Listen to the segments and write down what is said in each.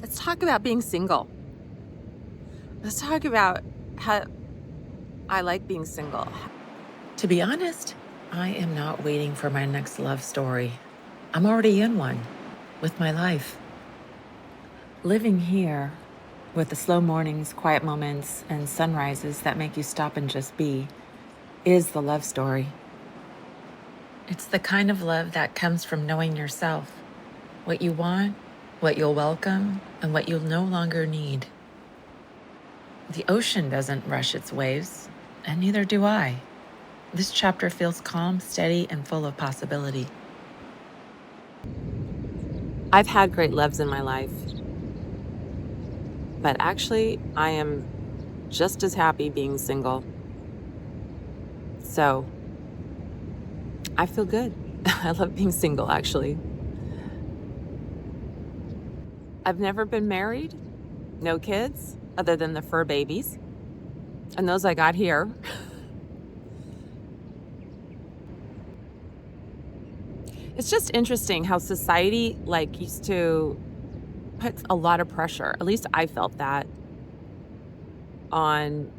Let's talk about being single. Let's talk about how I like being single. To be honest, I am not waiting for my next love story. I'm already in one with my life. Living here with the slow mornings, quiet moments, and sunrises that make you stop and just be is the love story. It's the kind of love that comes from knowing yourself, what you want, what you'll welcome, and what you'll no longer need. The ocean doesn't rush its waves, and neither do I. This chapter feels calm, steady, and full of possibility. I've had great loves in my life, but actually, I am just as happy being single. So, I feel good. I love being single, actually. I've never been married, no kids, other than the fur babies, and those I got here. It's just interesting how society used to put a lot of pressure. At least I felt that on,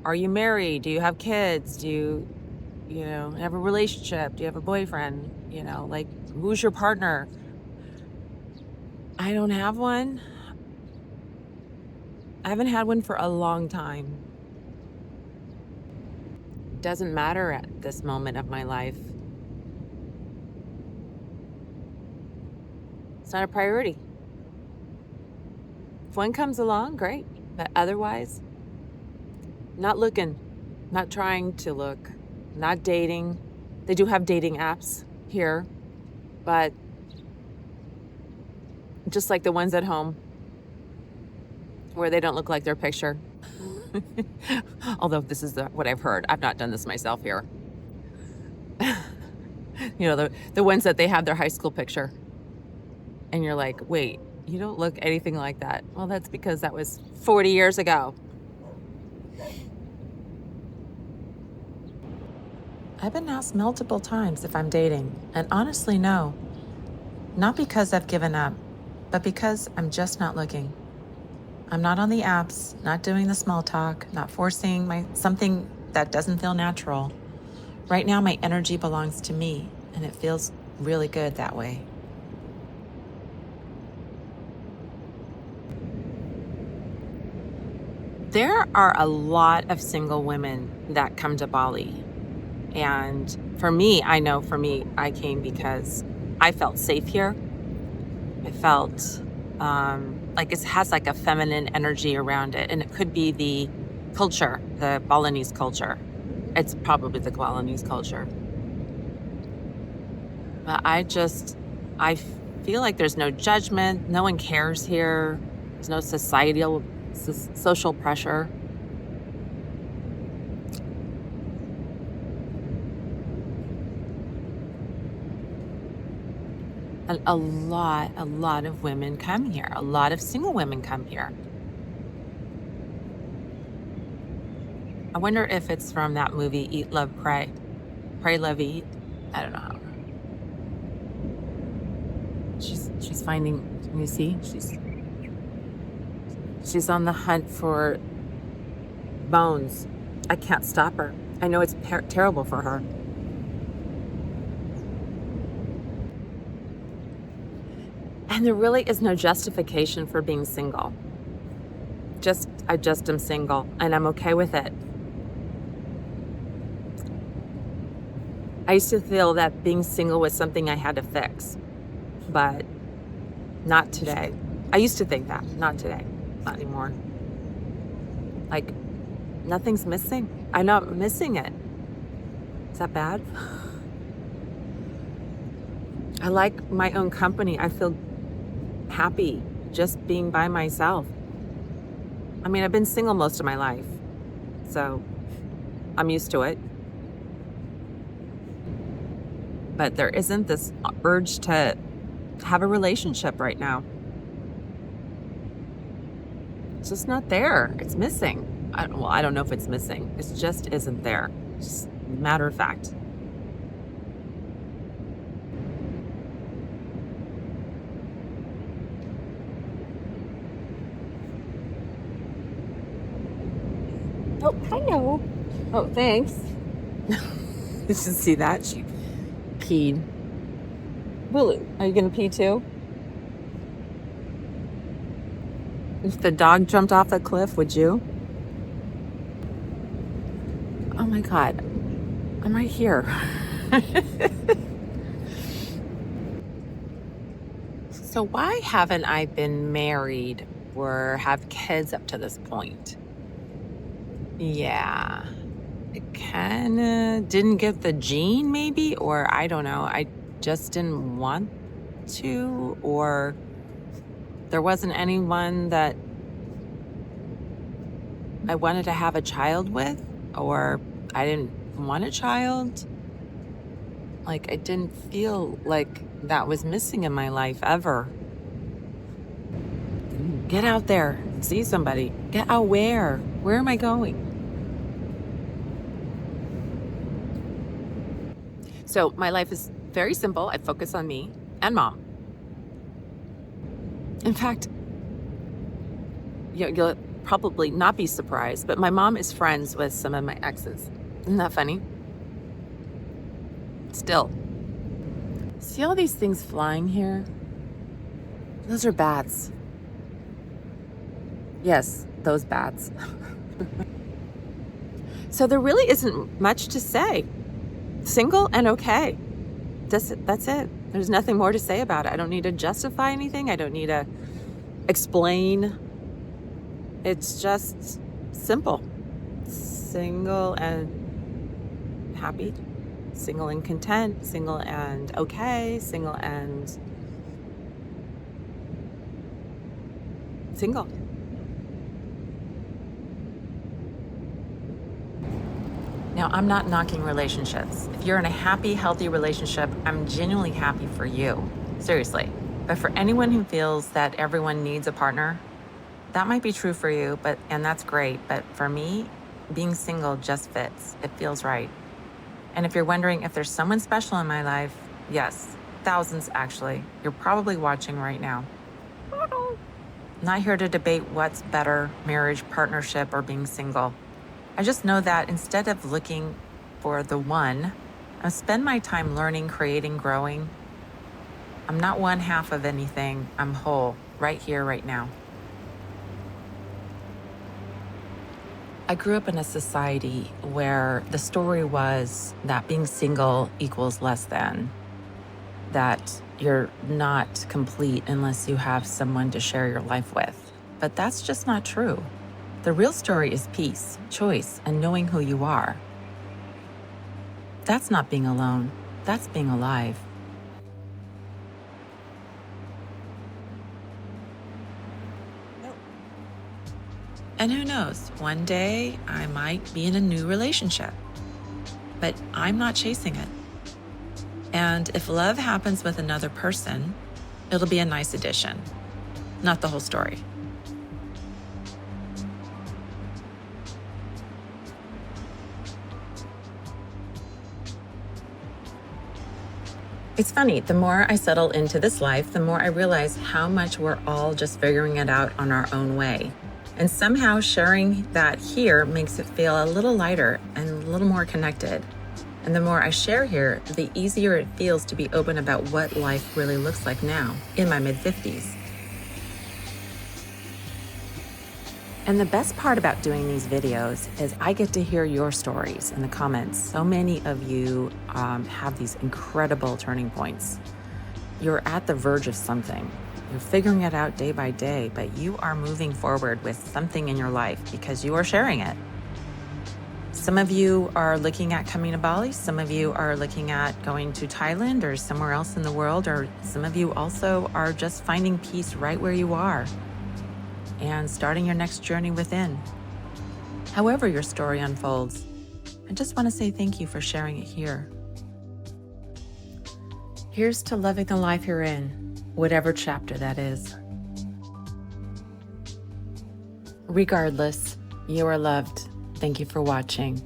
are you married? Do you have kids? Do you have a relationship? Do you have a boyfriend? Who's your partner? I don't have one. I haven't had one for a long time. Doesn't matter at this moment of my life. It's not a priority. If one comes along, great. But otherwise, not looking, not trying to look, not dating. They do have dating apps here, but just like the ones at home where they don't look like their picture. Although this is what I've heard. I've not done this myself here. The ones that they have their high school picture. And you're like, wait, you don't look anything like that. Well, that's because that was 40 years ago. I've been asked multiple times if I'm dating, and honestly, no. Not because I've given up, but because I'm just not looking. I'm not on the apps, not doing the small talk, not forcing something that doesn't feel natural. Right now, my energy belongs to me, and it feels really good that way. There are a lot of single women that come to Bali. And for me, I came because I felt safe here. I felt like it has like a feminine energy around it. And it could be the culture, the Balinese culture. It's probably the Balinese culture. But I feel like there's no judgment. No one cares here. There's no social pressure. And a lot of women come here. A lot of single women come here. I wonder if it's from that movie, Eat, Love, Pray. Pray, Love, Eat. I don't know how. She's finding, can you see? She's on the hunt for bones. I can't stop her. I know it's terrible for her. And there really is no justification for being single. I just am single, and I'm okay with it. I used to feel that being single was something I had to fix, but not today. I used to think that, not today, not anymore. Like, nothing's missing. I'm not missing it. Is that bad? I like my own company. I feel happy just being by myself. I mean, I've been single most of my life, so I'm used to it. But there isn't this urge to have a relationship right now. It's just not there. It's missing. I don't know if it's missing. It just isn't there. Just matter of fact. Oh, I know. Oh, thanks. Did you see that? She peed. Willie, are you going to pee too? If the dog jumped off a cliff, would you? Oh my God. I'm right here. So why haven't I been married or have kids up to this point? Yeah. I kind of didn't get the gene, maybe, or I don't know. I just didn't want to, or there wasn't anyone that I wanted to have a child with, or I didn't want a child. Like, I didn't feel like that was missing in my life ever. Get out there, see somebody. Get out where? Where am I going? So, my life is very simple. I focus on me and mom. In fact, you'll probably not be surprised, but my mom is friends with some of my exes. Isn't that funny? Still. See all these things flying here? Those are bats. Yes, those bats. So there really isn't much to say. Single and okay. That's it. There's nothing more to say about it. I don't need to justify anything. I don't need to explain. It's just simple. Single and happy. Single and content. Single and okay. Single and single. Now, I'm not knocking relationships. If you're in a happy, healthy relationship, I'm genuinely happy for you. Seriously. But for anyone who feels that everyone needs a partner, that might be true for you, and that's great. But for me, being single just fits. It feels right. And if you're wondering if there's someone special in my life, yes, thousands actually. You're probably watching right now. Not here to debate what's better, marriage, partnership, or being single. I just know that instead of looking for the one, I spend my time learning, creating, growing. I'm not one half of anything. I'm whole, right here, right now. I grew up in a society where the story was that being single equals less than, that you're not complete unless you have someone to share your life with. But that's just not true. The real story is peace, choice, and knowing who you are. That's not being alone. That's being alive. And who knows, one day I might be in a new relationship, but I'm not chasing it. And if love happens with another person, it'll be a nice addition, not the whole story. It's funny, the more I settle into this life, the more I realize how much we're all just figuring it out on our own way. And somehow sharing that here makes it feel a little lighter and a little more connected. And the more I share here, the easier it feels to be open about what life really looks like now, in my mid-50s. And the best part about doing these videos is I get to hear your stories in the comments. So many of you have these incredible turning points. You're at the verge of something. You're figuring it out day by day, but you are moving forward with something in your life because you are sharing it. Some of you are looking at coming to Bali. Some of you are looking at going to Thailand or somewhere else in the world, or some of you also are just finding peace right where you are and starting your next journey within. However your story unfolds, I just want to say thank you for sharing it here. Here's to loving the life you're in, whatever chapter that is. Regardless, you are loved. Thank you for watching.